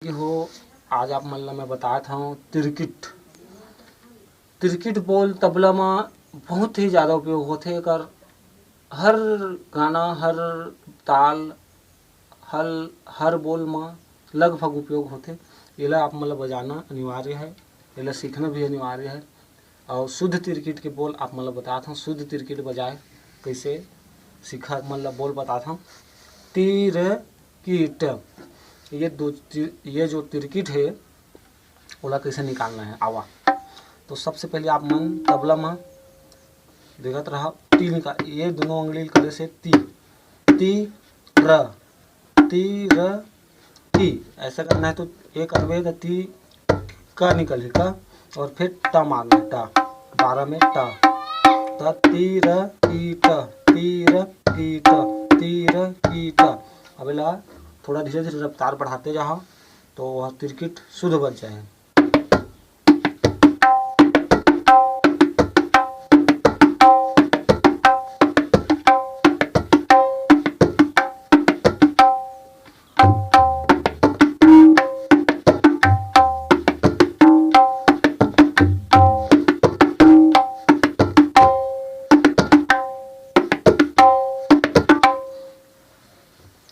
संगी हो, आज आप मतलब मैं बताया था तिरकिट। तिरकिट बोल तबला में बहुत ही ज़्यादा उपयोग होते, एकर हर गाना, हर ताल, हर बोल में लगभग उपयोग होते। एला आप मतलब बजाना अनिवार्य है, एला सीखना भी अनिवार्य है। और शुद्ध तिरकिट के बोल आप मतलब बताता हूँ, शुद्ध तिरकिट बजाए कैसे सीखा मतलब बोल बताता हूँ। तिरकिट, ये जो तिरकिट है ओला कैसे निकालना है आवा। तो सबसे पहले आप मन तबला में देखत रहा, टी निकाल, ये दोनों उंगली करे से ती, ती र, ती र ती, ऐसा करना है। तो ये करवे तो ती का निकले का, और फिर टा मारना है, टा 12 में टा, ती र की ट, ती र की ट, ती र की ट। अब ला थोड़ा धीरे धीरे रफ्तार बढ़ाते जाओ तो वह तिरकिट शुद्ध बन जाए।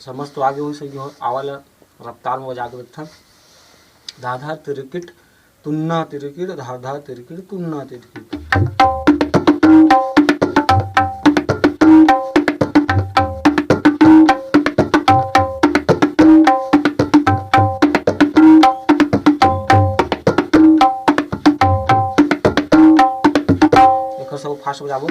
समझ तो आगे हो सही हो, आवाला रफ्तार में बजा के देखा। धा धा तिरकिट तुन्ना तिरकिट, धा धा तिरकिट तुन्ना तिरकिट। देखो सब फास्ट बजाबो।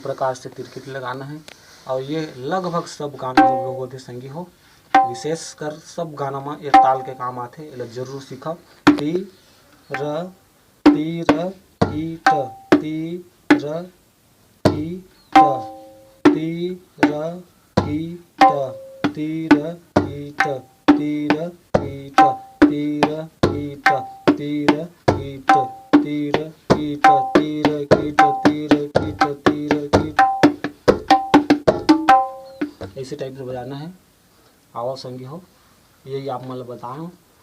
प्रकार से तिरकिट लगाना है। और ये लगभग सब गाना में लोगों के संगी हो, विशेषकर सब गाना में ये ताल के काम आते, इला जरूर सीखो। ती र ती र की ट, ती र की ट, ती र की ट, ती र की ट, ती र की ट, ती र की ट, ती र की ट, ती र की ट, ती र की ट, ती र की ट, ती र की ट। ऐसे टाइप से बजाना है। आओ संगी हो, यही आप मतलब बताओ।